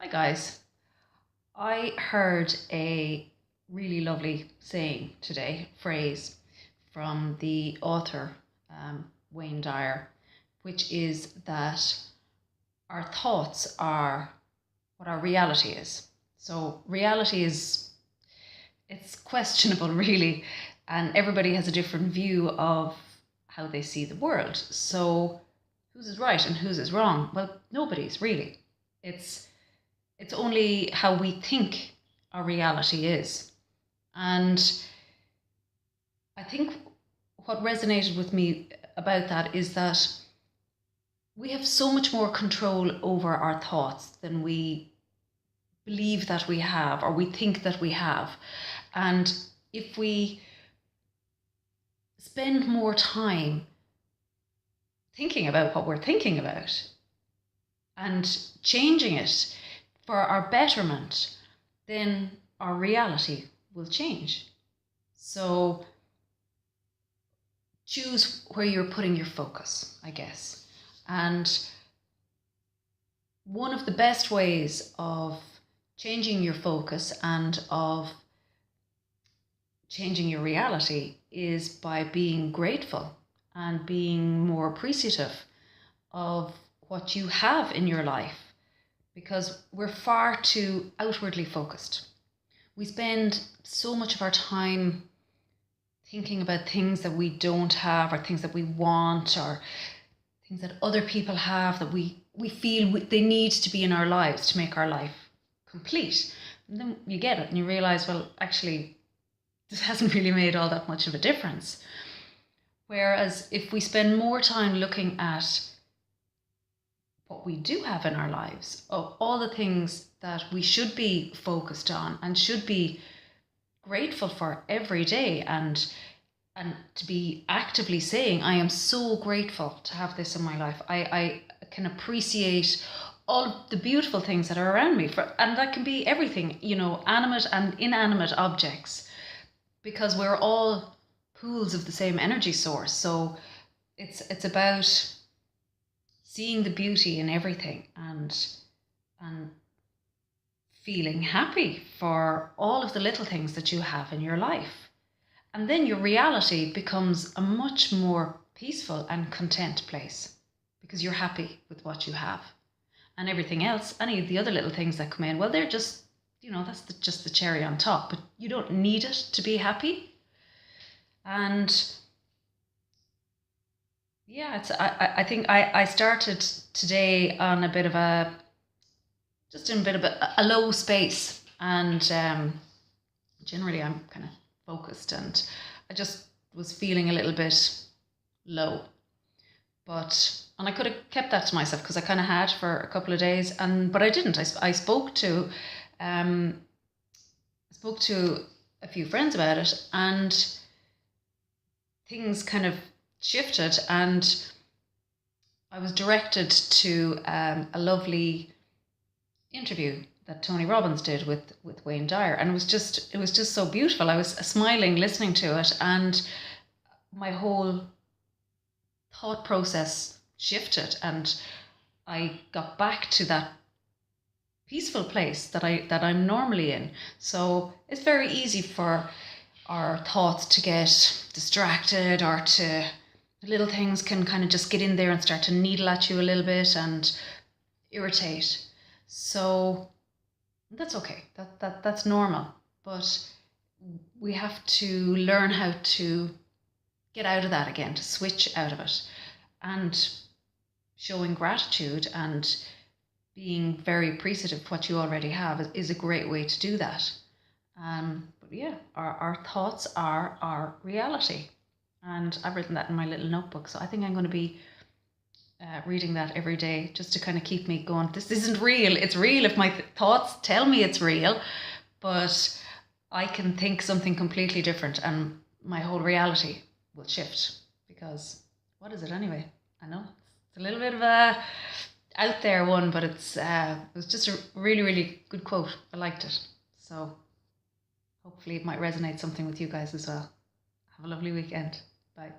Hi guys. I heard a really lovely saying today, phrase from the author Wayne Dyer, which is that our thoughts are what our reality is. So reality it's questionable really, and everybody has a different view of how they see the world. So whose is right and whose is wrong? Well, nobody's really. It's it's only how we think our reality is. And I think what resonated with me about that is that we have so much more control over our thoughts than we believe that we have or we think that we have. And if we spend more time thinking about what we're thinking about and changing it for our betterment, then our reality will change. So choose where you're putting your focus, I guess. And one of the best ways of changing your focus and of changing your reality is by being grateful and being more appreciative of what you have in your life, because we're far too outwardly focused. We spend so much of our time thinking about things that we don't have, or things that we want, or things that other people have that we feel they need to be in our lives to make our life complete. And then you get it and you realize, well, actually, this hasn't really made all that much of a difference. Whereas if we spend more time looking at what we do have in our lives, of all the things that we should be focused on and should be grateful for every day, and to be actively saying, I am so grateful to have this in my life. I can appreciate all of the beautiful things that are around me, and that can be everything, animate and inanimate objects, because we're all pools of the same energy source. So it's about seeing the beauty in everything and feeling happy for all of the little things that you have in your life. And then your reality becomes a much more peaceful and content place, because you're happy with what you have. And everything else, any of the other little things that come in, well, they're just, that's just the cherry on top, but you don't need it to be happy. And yeah, I think I started today on a bit of a low space, and generally I'm kind of focused, and I just was feeling a little bit low, and I could have kept that to myself, because I kind of had for a couple of days, but I didn't. I spoke to a few friends about it, and things kind of shifted, and I was directed to a lovely interview that Tony Robbins did with Wayne Dyer, and it was just so beautiful. I was smiling listening to it, and my whole thought process shifted, and I got back to that peaceful place that I'm normally in. So it's very easy for our thoughts to get distracted, or little things can kind of just get in there and start to needle at you a little bit and irritate. So that's okay. That's normal. But we have to learn how to get out of that again, to switch out of it, and showing gratitude and being very appreciative of what you already have is a great way to do that. But yeah, our thoughts are our reality. And I've written that in my little notebook. So I think I'm going to be reading that every day, just to kind of keep me going. This isn't real. It's real if my thoughts tell me it's real, but I can think something completely different and my whole reality will shift. Because what is it anyway? I know it's a little bit of a out there one, but it was just a really, really good quote. I liked it. So hopefully it might resonate something with you guys as well. Have a lovely weekend. Bye.